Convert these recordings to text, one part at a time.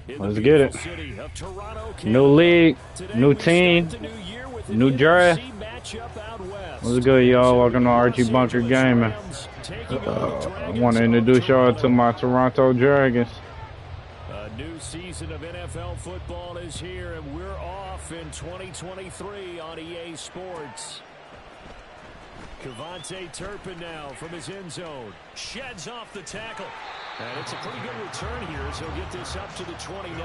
Let's get it. New league, new team, new draft. What's good, y'all? Welcome to Archie Bunker Gaming. I want to introduce y'all to my Toronto Dragons. A new season of NFL football is here, and we're off in 2023 on EA Sports. Cavante Turpin now from his end zone. Sheds off the tackle. And it's a pretty good return here, so he'll get this up to the 29.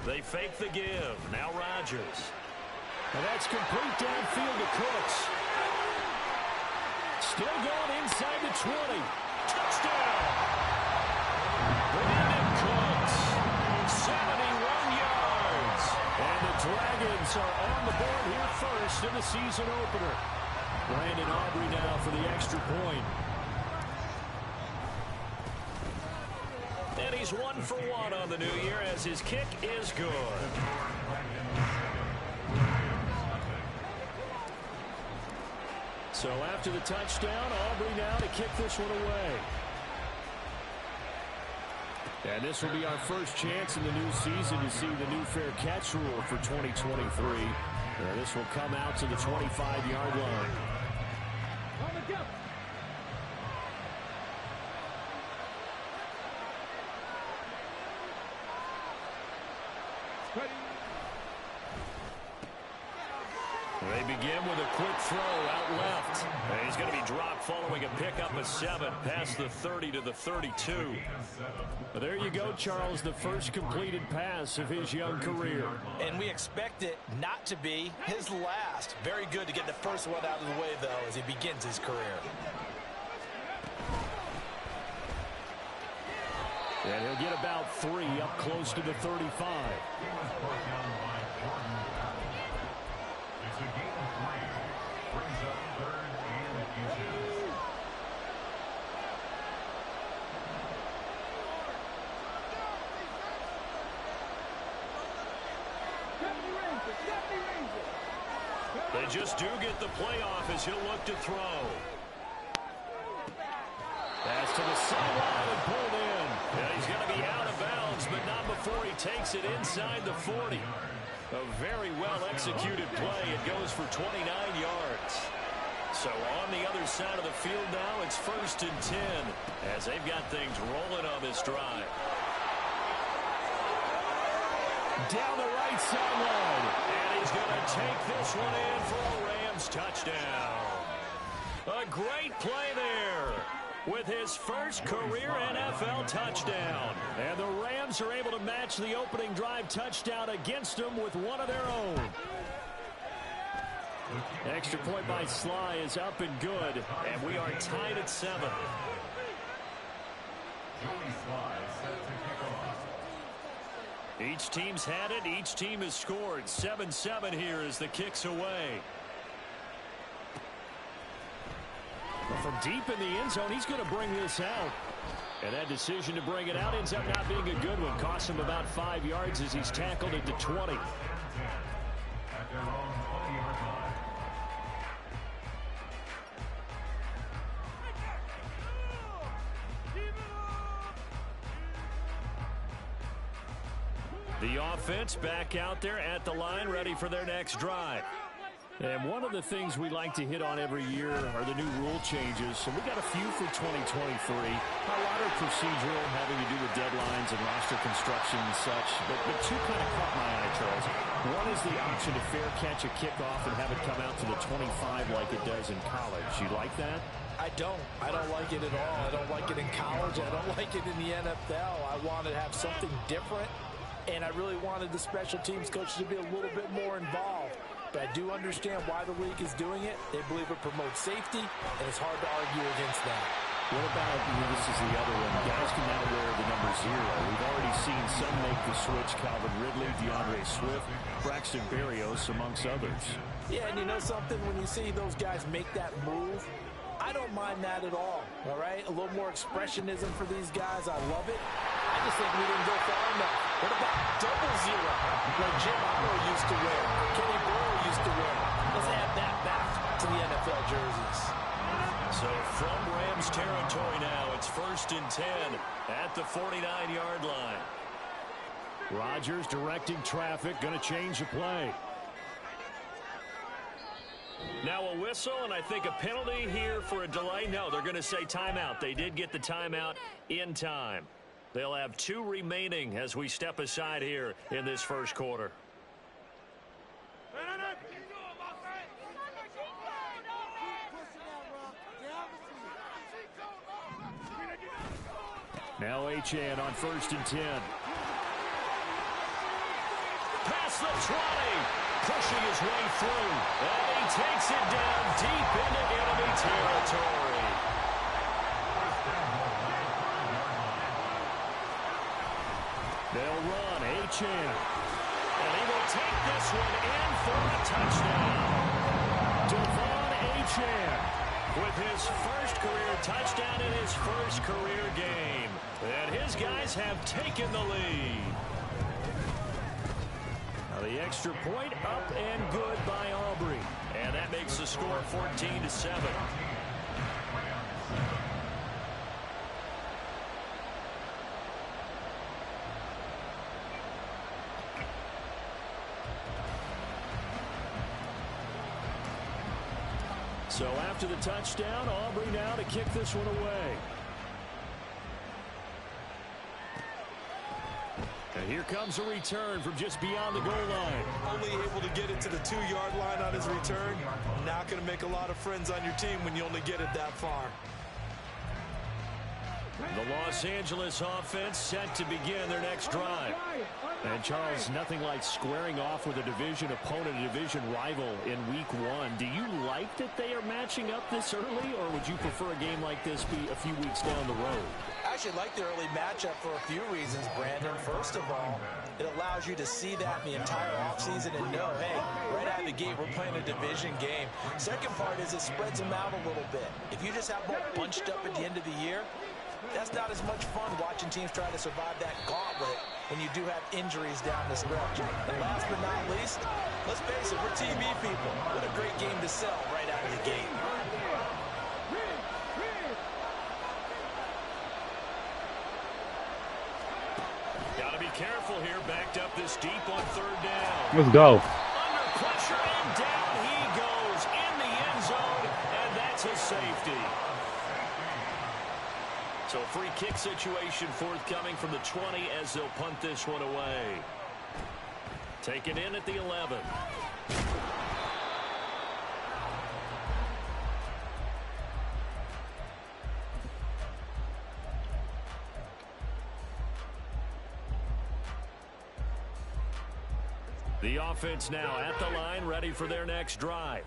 They fake the give. Now Rodgers. And that's complete downfield to Cooks. Still going inside the 20. Touchdown! Brandon Cooks. 71 yards. And the Dragons are on the board here first in the season opener. Brandon Aubrey now for the extra point. And he's 1 for 1 on the new year as his kick is good. So after the touchdown, Aubrey now to kick this one away. And this will be our first chance in the new season to see the new fair catch rule for 2023. This will come out to the 25-yard line. They begin with a quick throw out left. And he's going to be dropped following a pickup of 7 past the 30 to the 32. But there you go, Charles, the first completed pass of his young career. And we expect it not to be his last. Very good to get the first one out of the way, though, as he begins his career. And he'll get about 3 up close to the 35. They just do get the playoff as he'll look to throw. Pass to the sideline and pulled in. Yeah, he's going to be out of bounds, but not before he takes it inside the 40. A very well-executed play. It goes for 29 yards. So on the other side of the field now, it's 1st and 10 as they've got things rolling on this drive. Down the right sideline. And he's going to take this one in for a Rams touchdown. A great play there with his first career NFL touchdown. And the Rams are able to match the opening drive touchdown against them with one of their own. Extra point by Sly is up and good. And we are tied at 7. Each team's had it. Each team has scored. 7-7 here as the kick's away. From deep in the end zone, he's going to bring this out. And that decision to bring it out ends up not being a good one. Costs him about 5 yards as he's tackled at the 20. The offense back out there at the line, ready for their next drive. And one of the things we like to hit on every year are the new rule changes. So we got a few for 2023. A lot are procedural, having to do with deadlines and roster construction and such. But two kind of caught my eye, Charles. One is the option to fair catch a kickoff and have it come out to the 25 like it does in college. You like that? I don't like it at all. I don't like it in college. I don't like it in the NFL. I want to have something different. And I really wanted the special teams coach to be a little bit more involved. But I do understand why the league is doing it. They believe it promotes safety, and it's hard to argue against that. What about, this is the other one, guys can now wear the number 0. We've already seen some make the switch, Calvin Ridley, DeAndre Swift, Braxton Berrios, amongst others. Yeah, and you know something, when you see those guys make that move, I don't mind that at all right? A little more expressionism for these guys, I love it. I just think we didn't go far enough. What about double 0, like Jim Otto used to wear, Kenny Burrow used to wear? Let's add that back to the NFL jerseys. So from Rams territory now, it's 1st and 10 at the 49-yard line. Rodgers directing traffic, going to change the play. Now a whistle, and I think a penalty here for a delay. No, they're going to say timeout. They did get the timeout in time. They'll have 2 remaining as we step aside here in this first quarter. Now Achan on 1st and 10. Past the 20. Pushing his way through. And he takes it down deep into enemy territory. They'll run. Achan. And he will take this one in for a touchdown. Devon Achan with his first career touchdown in his first career game. And his guys have taken the lead. Now the extra point up and good by Aubrey. And that makes the score 14-7. So after the touchdown, Aubrey now to kick this one away. And here comes a return from just beyond the goal line. Only able to get it to the 2-yard line on his return. Not going to make a lot of friends on your team when you only get it that far. The Los Angeles offense set to begin their next drive. And Charles, nothing like squaring off with a division opponent, a division rival in week 1. Do you like that they are matching up this early, or would you prefer a game like this be a few weeks down the road? I actually like the early matchup for a few reasons, Brandon. First of all, it allows you to see that in the entire offseason and know, hey, right out of the gate, we're playing a division game. Second part is it spreads them out a little bit. If you just have them all bunched up at the end of the year, that's not as much fun watching teams try to survive that gauntlet when you do have injuries down the stretch. And last but not least, let's face it, we're TV people. What a great game to sell right out of the gate. Got to be careful here, backed up this deep on 3rd down. Let's go. Under pressure, and down he goes in the end zone, and that's a safety. So a free kick situation forthcoming from the 20 as they'll punt this one away. Taken in at the 11. The offense now at the line, ready for their next drive.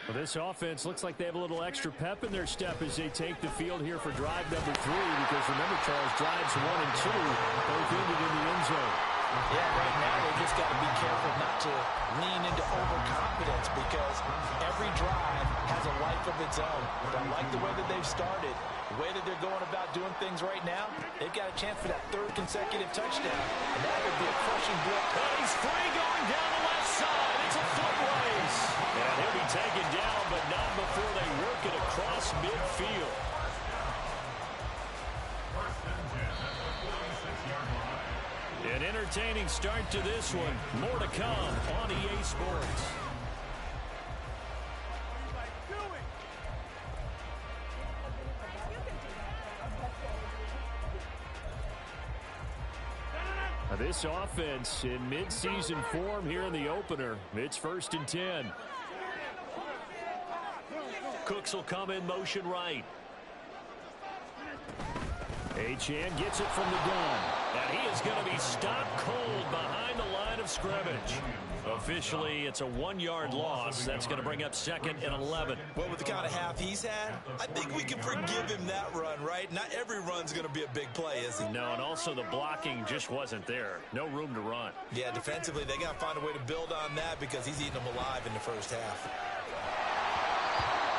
Well, this offense looks like they have a little extra pep in their step as they take the field here for drive number 3, because remember, Charles, drives 1 and 2 both ended in the end zone. Yeah, right now they just got to be careful not to lean into overconfidence, because every drive has a life of its own. But I like the way that they've started, the way that they're going about doing things right now. They've got a chance for that 3rd consecutive touchdown, and that would be a crushing blow. And he's free going down the left side. It's a foot race. And he'll be taken down, but not before they work it across midfield. An entertaining start to this one. More to come on EA Sports. This offense in midseason form here in the opener. It's 1st and 10. Cooks will come in motion right. Achan gets it from the gun. And he is going to be stopped cold behind the line of scrimmage. Officially, it's a 1-yard loss. That's going to bring up 2nd and 11. Well, with the kind of half he's had, I think we can forgive him that run, right? Not every run's going to be a big play, is he? No, and also the blocking just wasn't there. No room to run. Yeah, defensively, they got to find a way to build on that because he's eating them alive in the first half.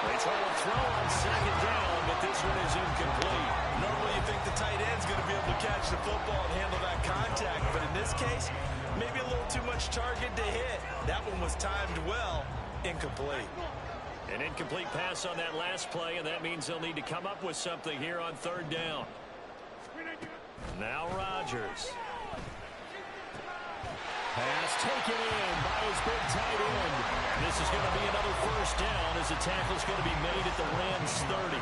They try to throw on 2nd down, but this one is incomplete. Normally you think the tight end's going to be able to catch the football and handle that contact, but in this case, maybe a little too much target to hit. That one was timed well. Incomplete. An incomplete pass on that last play, and that means they'll need to come up with something here on 3rd down. Now Rodgers. Pass taken in by his big tight end. This is going to be another 1st down as the tackle's going to be made at the Rams' 30.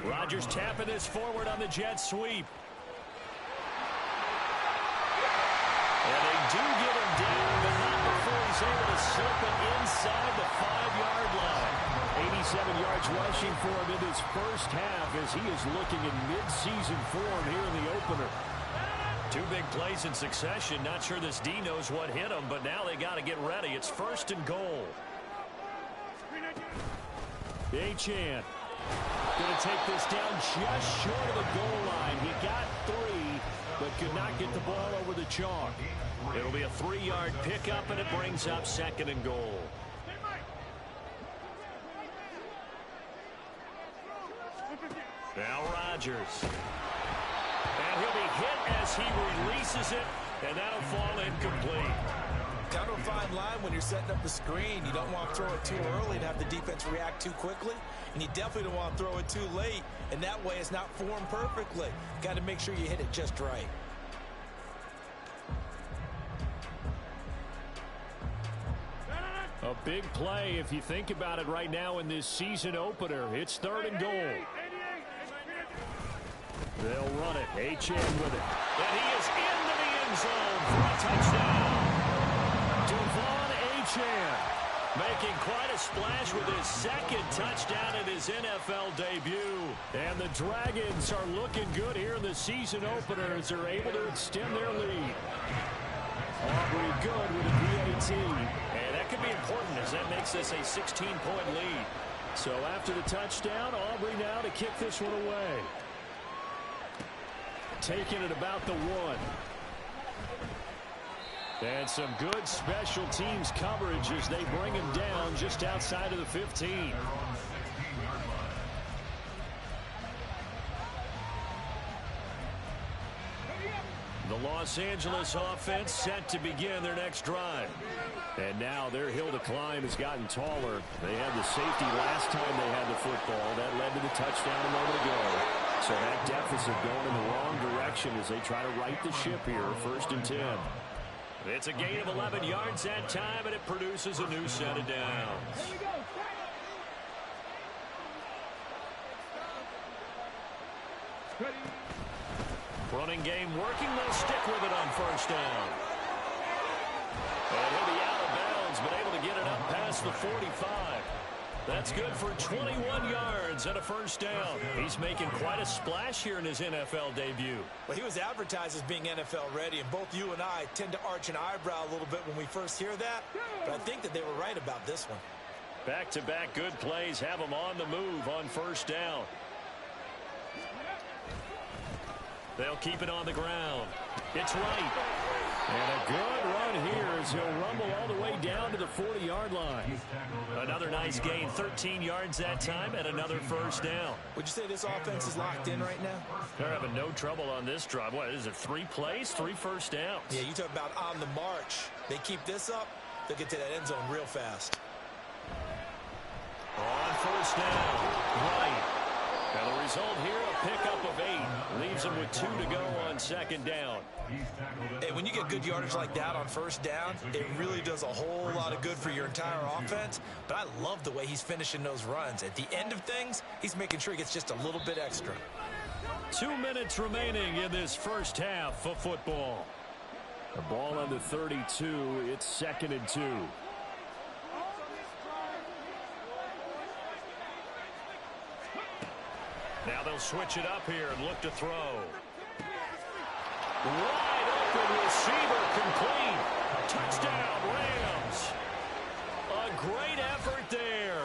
Rodgers tapping this forward on the jet sweep. And they do get him down, but not before he's able to slip it inside the 5-yard line. 87 yards rushing for him in his first half as he is looking in mid-season form here in the opener. 2 big plays in succession. Not sure this D knows what hit him, but now they got to get ready. It's 1st and goal. Achan going to take this down just short of the goal line. He got 3, but could not get the ball over the chalk. It'll be a 3-yard pickup, and it brings up 2nd and goal. Now Rodgers. And he'll be hit as he releases it, and that'll fall incomplete. Kind of a fine line when you're setting up the screen. You don't want to throw it too early and have the defense react too quickly. And you definitely don't want to throw it too late. And that way it's not formed perfectly. Got to make sure you hit it just right. A big play if you think about it right now in this season opener. It's 3rd and goal. They'll run it. Achan with it. And he is into the end zone for a touchdown. Devon Achan making quite a splash with his 2nd touchdown in his NFL debut. And the Dragons are looking good here in the season opener as they're able to extend their lead. Aubrey good with a PAT. And that could be important as that makes this a 16-point lead. So after the touchdown, Aubrey now to kick this one away. Taking it about the 1. And some good special teams coverage as they bring him down just outside of the 15. The Los Angeles offense set to begin their next drive. And now their hill to climb has gotten taller. They had the safety last time they had the football. That led to the touchdown a moment ago. So that deficit going in the wrong direction as they try to right the ship here. 1st and 10. It's a gain of 11 yards that time, and it produces a new set of downs. Running game working. They'll stick with it on 1st down. And he'll be out of bounds, but able to get it up past the 45. That's good for 21 yards and a 1st down. He's making quite a splash here in his NFL debut. Well, he was advertised as being NFL ready, and both you and I tend to arch an eyebrow a little bit when we first hear that. But I think that they were right about this one. Back-to-back good plays have him on the move on 1st down. They'll keep it on the ground. It's right. And a good run here as he'll rumble all the way down to the 40-yard line. Another nice gain, 13 yards that time, and another 1st down. Would you say this offense is locked in right now? They're having no trouble on this drive. What is it, 3 plays, 3 1st downs? Yeah, you talk about on the march. They keep this up, they'll get to that end zone real fast. On 1st down, right. And the result here, a pickup of 8. Leaves him with 2 to go on 2nd down. Hey, when you get good yardage like that on 1st down, it really does a whole lot of good for your entire offense. But I love the way he's finishing those runs. At the end of things, he's making sure he gets just a little bit extra. 2 minutes remaining in this first half of football. The ball on the 32. It's 2nd and 2. Now they'll switch it up here and look to throw. Wide open receiver complete. Touchdown, Rams. A great effort there.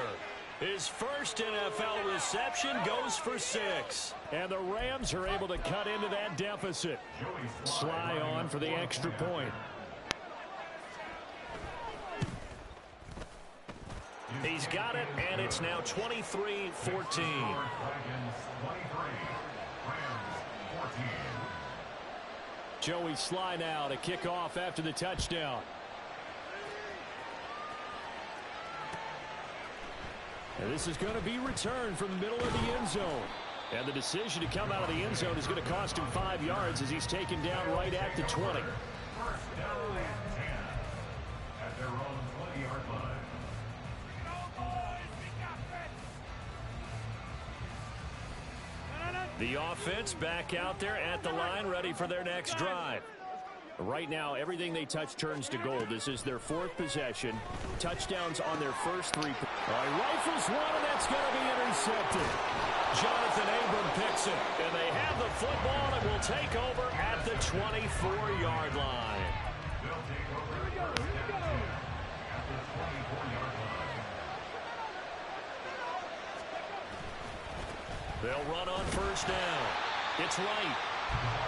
His first NFL reception goes for 6. And the Rams are able to cut into that deficit. Sly on for the extra point. He's got it, and it's now 23-14. Joey Sly now to kick off after the touchdown. And this is going to be returned from the middle of the end zone. And the decision to come out of the end zone is going to cost him 5 yards as he's taken down right at the 20. First down and 10 at their own 20-yard line. The offense back out there at the line, ready for their next drive. Right now, everything they touch turns to gold. This is their 4th possession. Touchdowns on their first 3. Rifles one, and that's going to be intercepted. Jonathan Abram picks it, and they have the football and will take over at the 24-yard line. They'll run on first down. It's Wright.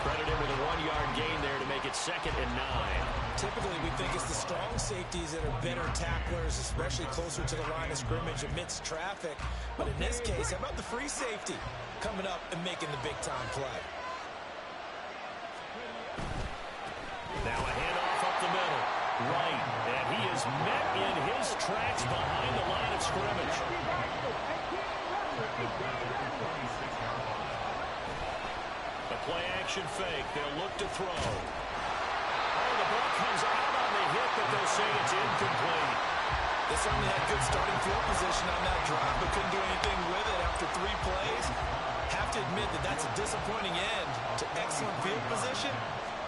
Credited with a 1-yard gain there to make it 2nd and 9. Typically, we think it's the strong safeties that are better tacklers, especially closer to the line of scrimmage amidst traffic. But in this case, how about the free safety coming up and making the big-time play? Now a handoff up the middle. Wright, and he is met in his tracks behind the line of scrimmage. The play-action fake. They'll look to throw. Oh, the ball comes out on the hit, but they'll say it's incomplete. They certainly had good starting field position on that drive, but couldn't do anything with it after 3 plays. Have to admit that that's a disappointing end to excellent field position.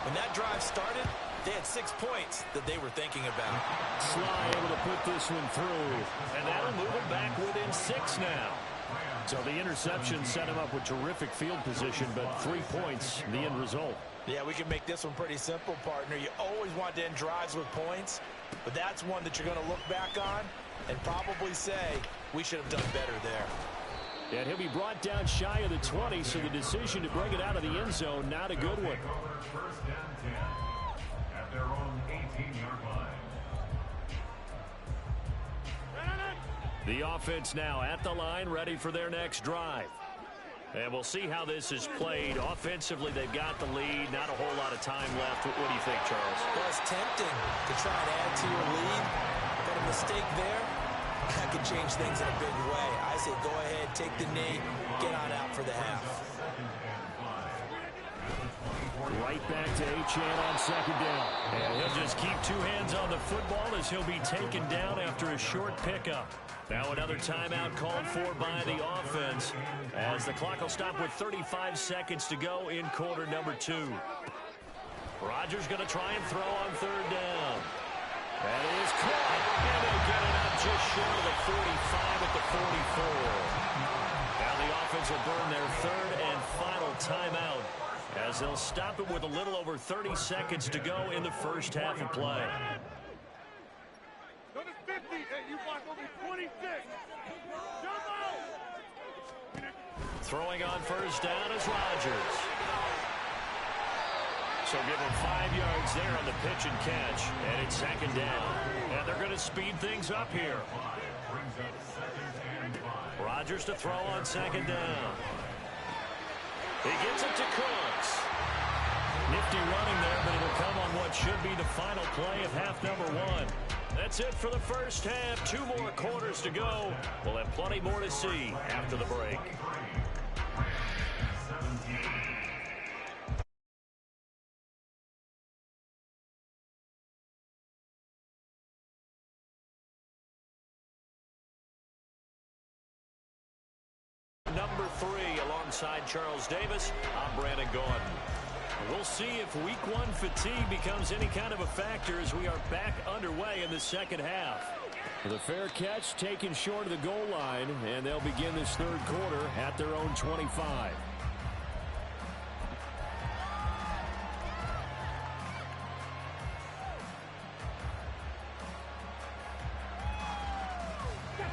When that drive started, they had 6 points that they were thinking about. Sly able to put this one through, and that'll move him back within 6 now. So the interception set him up with terrific field position, but 3 points, the end result. Yeah, we can make this one pretty simple, partner. You always want to end drives with points, but that's one that you're going to look back on and probably say, we should have done better there. And he'll be brought down shy of the 20, so the decision to bring it out of the end zone, not a good one. First down 10 at their own 18-yard line. The offense now at the line, ready for their next drive. And we'll see how this is played. Offensively, they've got the lead. Not a whole lot of time left. What do you think, Charles? Well, it's tempting to try and add to your lead, but a mistake there, that could change things in a big way. I say go ahead, take the knee, get on out for the half. Right back to Achane on 2nd down. And he'll just keep 2 hands on the football as he'll be taken down after a short pickup. Now another timeout called for by the offense as the clock will stop with 35 seconds to go in quarter number 2. Rodgers going to try and throw on 3rd down. That is caught, and they'll get it up just short of the 45 at the 44. Now the offense will burn their 3rd and final timeout as they'll stop it with a little over 30 seconds to go in the first half of play. Throwing on first down is Rodgers. So give him 5 yards there on the pitch and catch, and it's 2nd down. And they're going to speed things up here. Rodgers to throw on 2nd down. He gets it to Cooks. Nifty running there, but it'll come on what should be the final play of half number 1. That's it for the first half. 2 more quarters to go. We'll have plenty more to see after the break. Number 3 alongside Charles Davis. I'm Brandon Gordon. We'll see if week one fatigue becomes any kind of a factor as we are back underway in the second half. The fair catch taken short of the goal line, and they'll begin this third quarter at their own 25.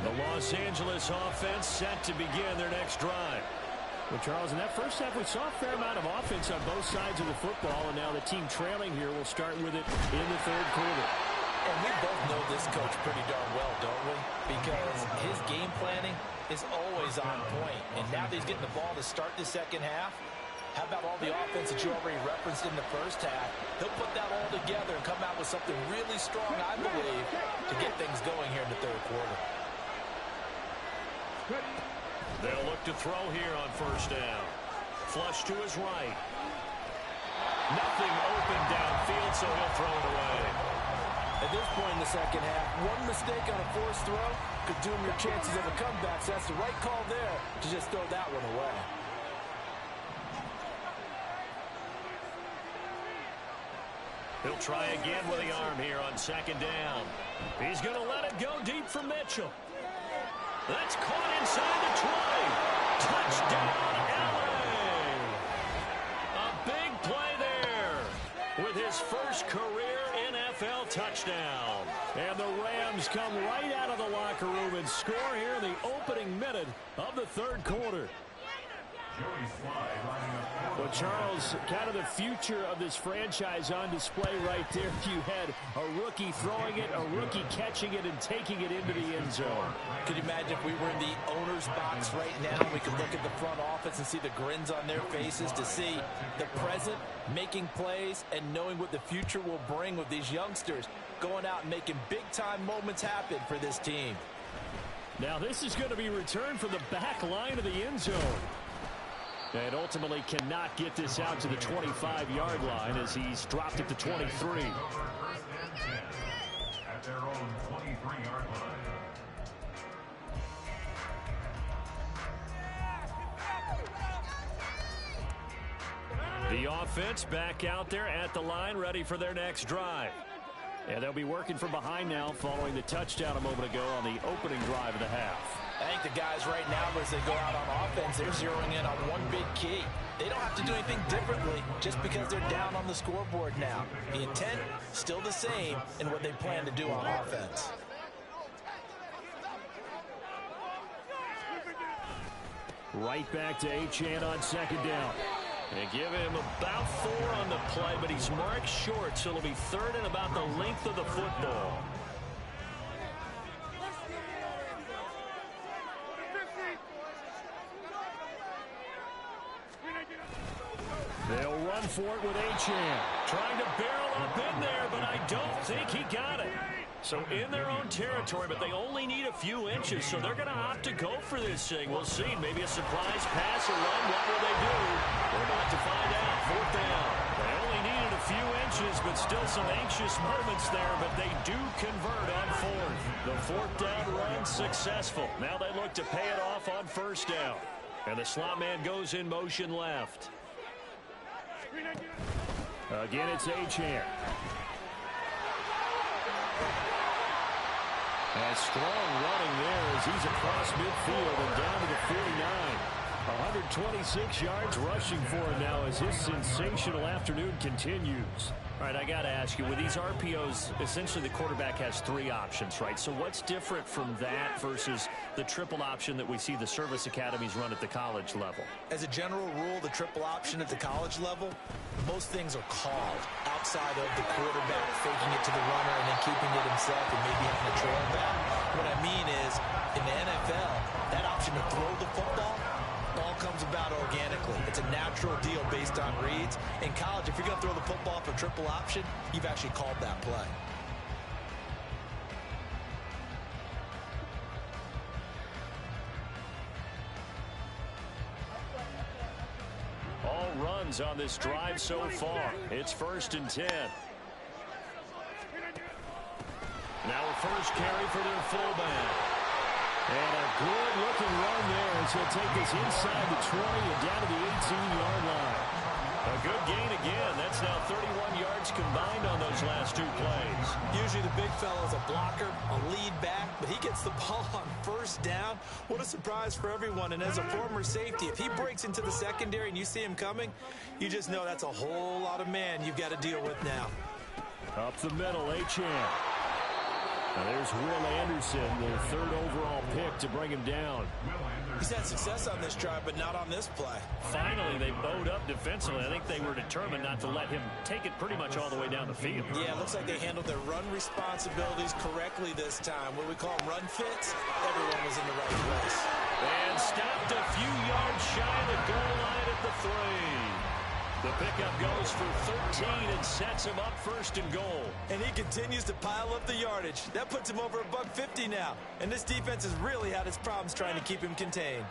The Los Angeles offense set to begin their next drive. Well, Charles, in that first half, we saw a fair amount of offense on both sides of the football, and now the team trailing here will start with it in the third quarter. And we both know this coach pretty darn well, don't we? Because his game planning is always on point. And now that he's getting the ball to start the second half, how about all the offense that you already referenced in the first half? He'll put that all together and come out with something really strong, I believe, to get things going here in the third quarter. They'll look to throw here on first down. Flush to his right. Nothing open downfield, so he'll throw it away. At this point in the second half, one mistake on a forced throw could doom your chances of a comeback. So that's the right call there to just throw that one away. He'll try again with the arm here on second down. He's going to let it go deep for Mitchell. That's caught inside the 20. Touchdown, LA. A big play there with his first career NFL touchdown. And the Rams come right out of the locker room and score here in the opening minute of the third quarter. Well, Charles, kind of the future of this franchise on display right there. You had a rookie throwing it, a rookie catching it, and taking it into the end zone. Could you imagine if we were in the owner's box right now? We could look at the front office and see the grins on their faces to see the present making plays and knowing what the future will bring with these youngsters going out and making big-time moments happen for this team. Now, this is going to be returned from the back line of the end zone. And ultimately cannot get this out to the 25-yard line as he's dropped it to 23. At their own 23-yard line. The offense back out there at the line, ready for their next drive. And they'll be working from behind now following the touchdown a moment ago on the opening drive of the half. I think the guys right now, as they go out on offense, they're zeroing in on one big key. They don't have to do anything differently just because they're down on the scoreboard now. The intent, still the same in what they plan to do on offense. Right back to Achan on second down. And give him about 4 on the play, but he's marked short, so it'll be third and about the length of the football. They'll run for it with Achan. Trying to barrel up in there, but I don't think he got it. So in their own territory, but they only need a few inches, so they're going to opt to go for this thing. We'll see. Maybe a surprise pass or run. What will they do? We're about to find out. Fourth down. They only needed a few inches, but still some anxious moments there, but they do convert on fourth. The fourth down run successful. Now they look to pay it off on first down. And the slot man goes in motion left. Again, it's Achan. And strong running there as he's across midfield and down to the 49. 126 yards rushing for him now as his sensational afternoon continues. All right, I got to ask you, with these RPOs, essentially the quarterback has 3 options, right? So what's different from that versus the triple option that we see the service academies run at the college level? As a general rule, the triple option at the college level, most things are called outside of the quarterback faking it to the runner and then keeping it himself and maybe having a trail back. What I mean is, in the NFL, that option to throw the football all comes about organically. It's a natural deal based on reads. In college, if you're going to throw the football for triple option, you've actually called that play. All runs on this drive so far. It's 1st and 10. Now a first carry for their fullback. And a good-looking run there as he'll take this inside the 20 and down to the 18-yard line. A good gain again. That's now 31 yards combined on those last 2 plays. Usually the big fella is a blocker, a lead back, but he gets the ball on first down. What a surprise for everyone. And as a former safety, if he breaks into the secondary and you see him coming, you just know that's a whole lot of man you've got to deal with now. Up the middle, Achan. Now there's Will Anderson, the 3rd overall pick to bring him down. He's had success on this drive, but not on this play. Finally, they bowed up defensively. I think they were determined not to let him take it pretty much all the way down the field. Yeah, it looks like they handled their run responsibilities correctly this time. What we call them run fits, everyone was in the right place. And stopped a few yards shy of the goal line at the 3. The pickup goes for 13 and sets him up 1st and goal. And he continues to pile up the yardage. That puts him over $150 now. And this defense has really had its problems trying to keep him contained.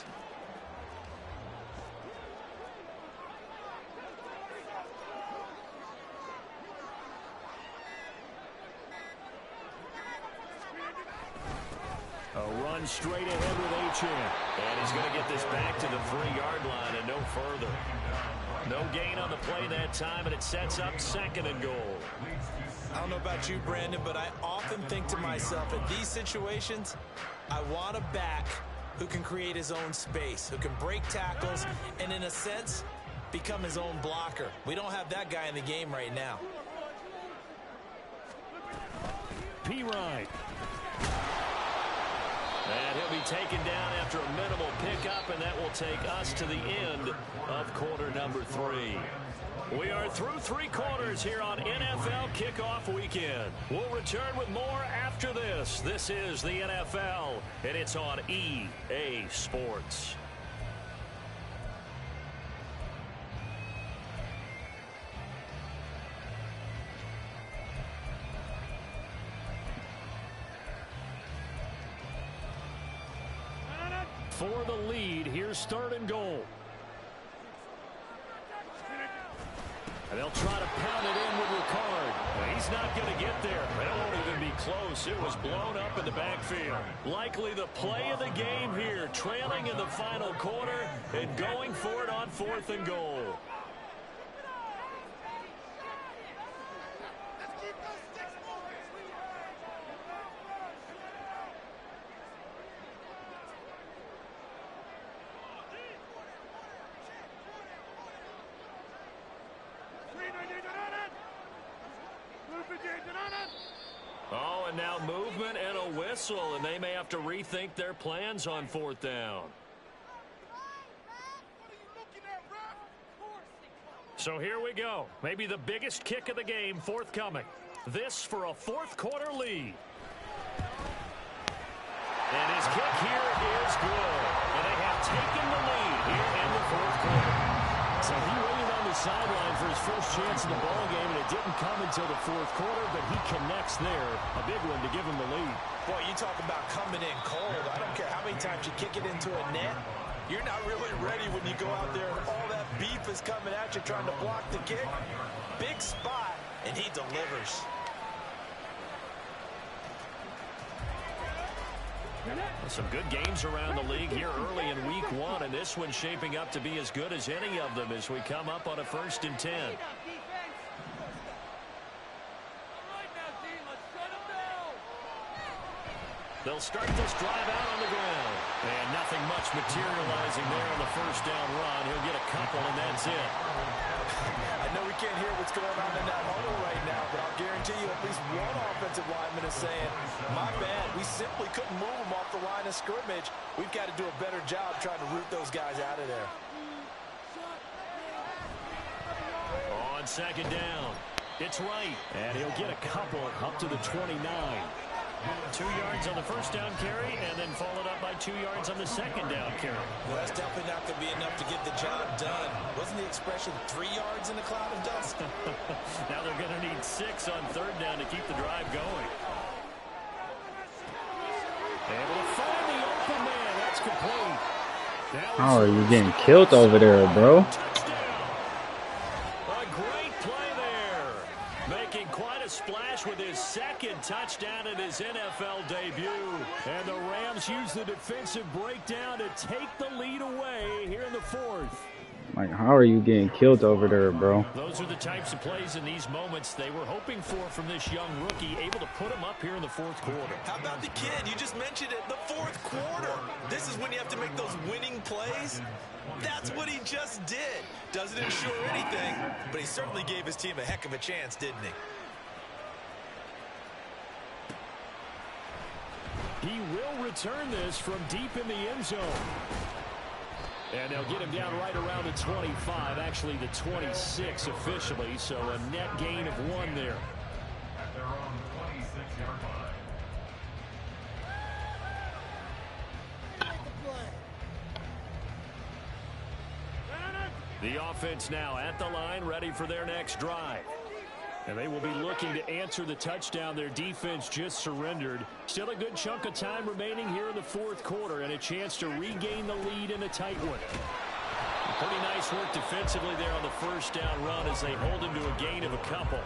A run straight ahead with Achan. And he's going to get this back to the 3-yard line and no further. No gain on the play that time, and it sets up 2nd and goal. I don't know about you, Brandon, but I often think to myself, in these situations, I want a back who can create his own space, who can break tackles, and in a sense, become his own blocker. We don't have that guy in the game right now. P-Ryan. And he'll be taken down after a minimal pickup, and that will take us to the end of quarter number 3. We are through 3 quarters here on NFL Kickoff Weekend. We'll return with more after this. This is the NFL, and it's on EA Sports. For the lead, here's 3rd and goal. And they'll try to pound it in with Ricard. He's not going to get there. It won't even be close. It was blown up in the backfield. Likely the play of the game here, trailing in the final quarter and going for it on 4th and goal. Oh, and now movement and a whistle, and they may have to rethink their plans on 4th down. So here we go. Maybe the biggest kick of the game forthcoming. This for a 4th quarter lead. And his kick here is good. And they have taken the lead here in the 4th quarter. So he waited on the sideline for his first chance in the ball game, and it didn't come until the 4th quarter, but he connects there. A big one to give him the lead. Boy, you talk about coming in cold. I don't care how many times you kick it into a net. You're not really ready when you go out there and all that beef is coming at you trying to block the kick. Big spot, and he delivers. Some good games around the league here early in week 1, and this one's shaping up to be as good as any of them as we come up on a 1st and 10. They'll start this drive out on the ground. And nothing much materializing there on the 1st down run. He'll get a couple, and that's it. I know we can't hear what's going on in that huddle right now, but I'll guarantee you at least one offensive lineman is saying, my bad, we simply couldn't move them off the line of scrimmage. We've got to do a better job trying to root those guys out of there. On 2nd down, it's right. And he'll get a couple up to the 29. 2 yards on the 1st down carry, and then followed up by 2 yards on the 2nd down carry. Well, that's definitely not going to be enough to get the job done. Wasn't the expression 3 yards in a cloud of dust? Now they're going to need 6 on 3rd down to keep the drive going. Able to find the open man. That's complete. How are you getting killed over there, bro? A great play there. Making quite a splash with his 2nd touchdown in his NFL debut. And the Rams use the defensive breakdown to take the lead away here in the 4th. Like, how are you getting killed over there, bro? Those are the types of plays in these moments they were hoping for from this young rookie, able to put him up here in the fourth quarter. How about the kid? You just mentioned it, the fourth quarter. This is when you have to make those winning plays. That's what he just did. Doesn't ensure anything, but he certainly gave his team a heck of a chance, didn't he? He will return this from deep in the end zone. And they'll get him down right around the 25, actually the 26 officially, so a net gain of 1 there. At their own 26-yard line. The offense now at the line, ready for their next drive. And they will be looking to answer the touchdown their defense just surrendered. Still a good chunk of time remaining here in the fourth quarter and a chance to regain the lead in a tight one. Pretty nice work defensively there on the first down run as they hold him to a gain of a couple.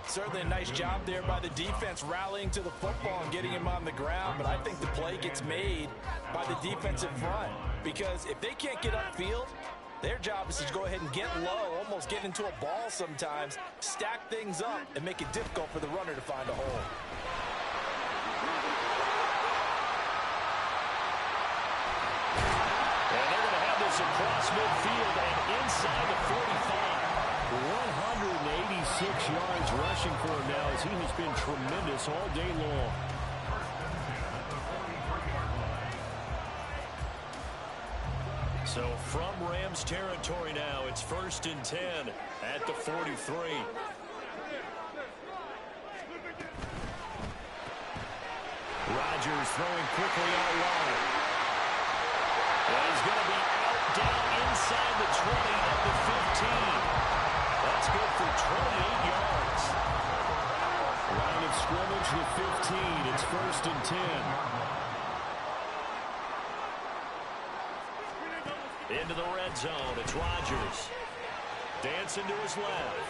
Certainly a nice job there by the defense rallying to the football and getting him on the ground, but I think the play gets made by the defensive front because if they can't get upfield, their job is to go ahead and get low, almost get into a ball sometimes, stack things up, and make it difficult for the runner to find a hole. And they're going to have this across midfield and inside the 45. 186 yards rushing for him now as he has been tremendous all day long. So from Rams territory now, it's 1st and 10 at the 43. Rodgers throwing quickly out wide. And he's going to be out down inside the 20 at the 15. That's good for 28 yards. Line of scrimmage the 15. It's 1st and 10. Into the red zone. It's Rodgers. Dancing to his left.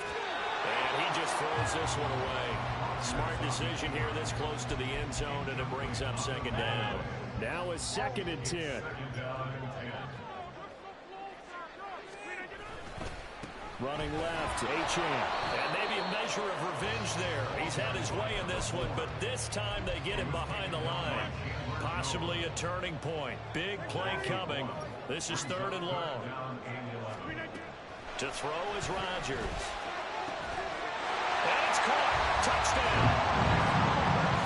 And he just throws this one away. Smart decision here this close to the end zone, and it brings up 2nd down. Now it's 2nd and 10. Running left, Achane. And maybe a measure of revenge there. He's had his way in this one, but this time they get him behind the line. Possibly a turning point. Big play coming. This is 3rd and long. To throw is Rodgers. And it's caught. Touchdown.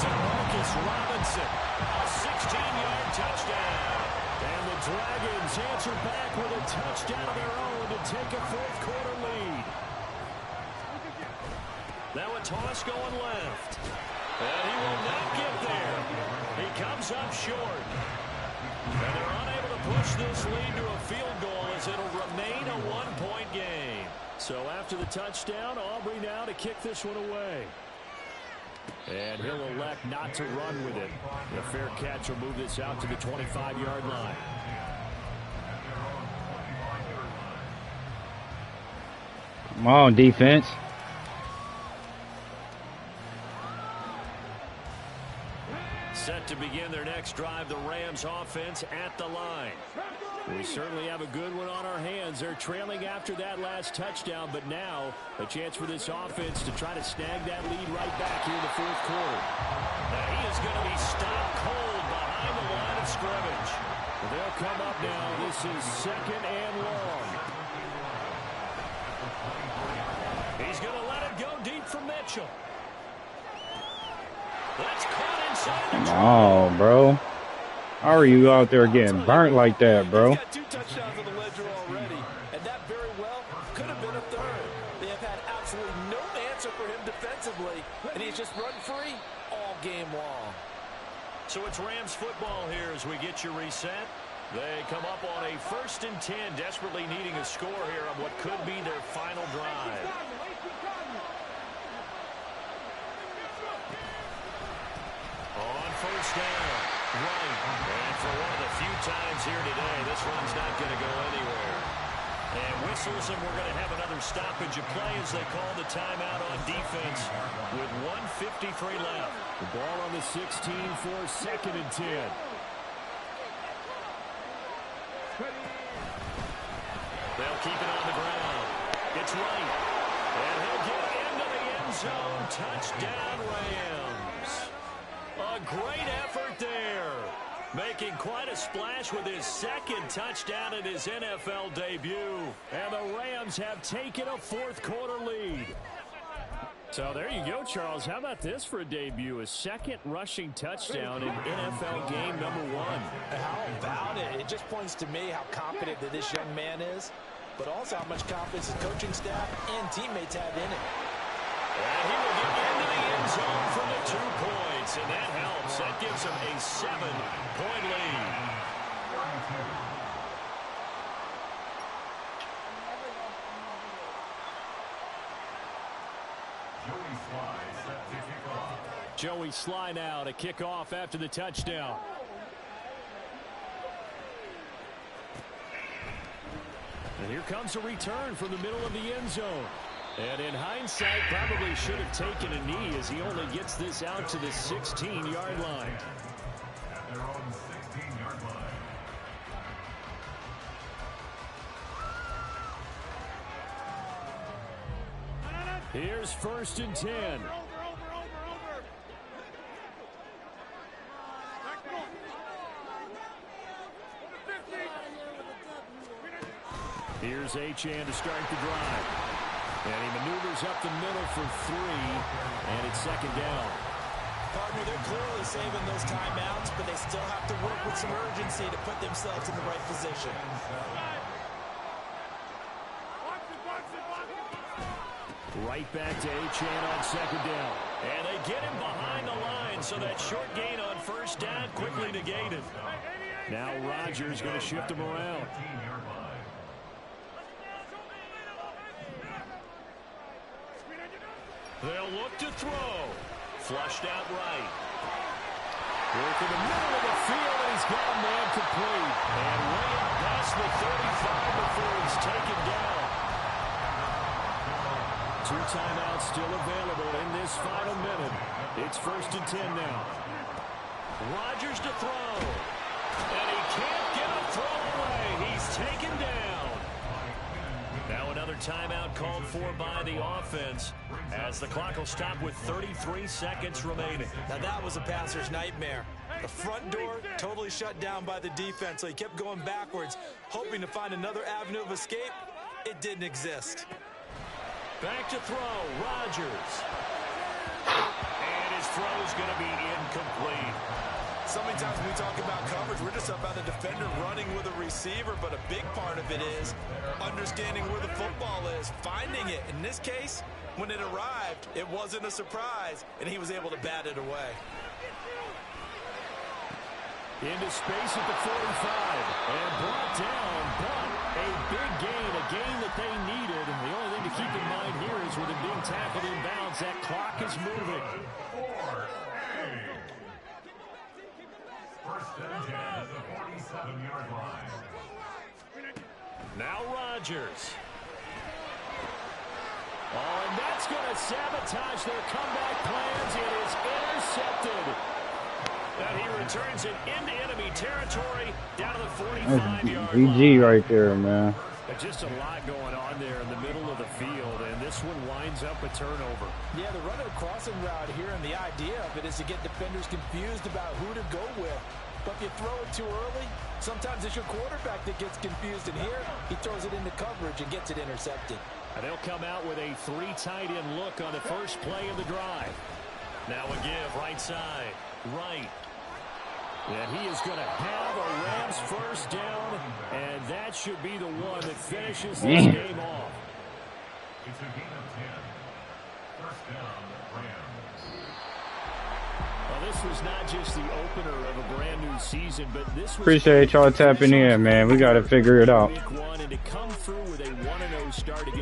DeMarcus Robinson. A 16-yard touchdown. And the Dragons answer back with a touchdown of their own to take a fourth quarter lead. Now a toss going left. And he will not get there. He comes up short. And they're unable to push this lead to a field goal as it'll remain a 1-point game. So after the touchdown, Aubrey now to kick this one away. And he'll elect not to run with it. The fair catch will move this out to the 25-yard line. Come on, defense. Set to begin their next drive, the Rams offense at the line. We certainly have a good one on our hands. They're trailing after that last touchdown, but now a chance for this offense to try to snag that lead right back here in the fourth quarter. Now he is going to be stopped cold behind the line of scrimmage. They'll come up now. This is 2nd and long. He's going to let it go deep for Mitchell. That's caught inside the Come on, bro. How are you out there getting burnt like that, bro? He's got 2 touchdowns on the ledger already, and that very well could have been a 3rd. They have had absolutely no answer for him defensively, and he's just run free all game long. So it's Rams football here as we get you reset. They come up on a 1st and 10, desperately needing a score here on what could be their final drive. On 1st down, right. And for one of the few times here today, this run's not going to go anywhere. And whistles, and we're going to have another stoppage of play as they call the timeout on defense with 1:53 left. The ball on the 16 for 2nd and 10. They'll keep it on right. And he'll get into the end zone. Touchdown, Rams. A great effort there. Making quite a splash with his second touchdown in his NFL debut. And the Rams have taken a fourth-quarter lead. So there you go, Charles. How about this for a debut? A second rushing touchdown in NFL game number 1. How about it? It just points to me how confident that this young man is, but also how much confidence his coaching staff and teammates have in it. And he will get into the end zone for the 2 points, and that helps. That gives him a 7-point lead. Joey Sly now to kick off after the touchdown. And here comes a return from the middle of the end zone. And in hindsight, probably should have taken a knee as he only gets this out to the 16-yard line. At their own 16-yard line. Here's 1st and 10. Here's Achan to start the drive. And he maneuvers up the middle for 3, and it's 2nd down. Partner, they're clearly saving those timeouts, but they still have to work with some urgency to put themselves in the right position. Right back to Achan on 2nd down. And they get him behind the line, so that short gain on 1st down quickly negated. Now Rodgers going to shift him around. They'll look to throw. Flushed out right. Work in the middle of the field, and he's got a man complete. And way up past the 35 before he's taken down. 2 timeouts still available in this final minute. It's 1st and 10 now. Rodgers to throw. And he can't get a throw away. He's taken down. Now another timeout called for by the offense as the clock will stop with 33 seconds remaining. Now that was a passer's nightmare. The front door totally shut down by the defense, so he kept going backwards, hoping to find another avenue of escape. It didn't exist. Back to throw, Rodgers. And his throw is going to be incomplete. So many times when we talk about coverage, we're just about a defender running with a receiver, but a big part of it is understanding where the football is, finding it. In this case, when it arrived, it wasn't a surprise, and he was able to bat it away. Into space at the 45, and brought down, but a big gain, a gain that they needed. And the only thing to keep in mind here is with him being tackled inbounds, that clock is moving. 1st and 10 at the 47-yard line. Now Rodgers. Oh, and that's going to sabotage their comeback plans. It is intercepted. And he returns it into enemy territory down to the 45-yard line. GG right there, man. Just a lot going on there in the middle of the field, and this one winds up a turnover. Yeah, they're running a crossing route here, and the idea of it is to get defenders confused about who to go with. But if you throw it too early, sometimes it's your quarterback that gets confused, and here he throws it into coverage and gets it intercepted. And they'll come out with a 3 tight end look on the first play of the drive. Now a give, right side, right. And he is going to have a Rams 1st down, and that should be the one that finishes this game off. It's a gain of 10. 1st down, Rams. Well, this was not just the opener of a brand new season, but this was Appreciate y'all tapping in, man. We got to figure it out. Week 1, and to come through with a 1-0 start against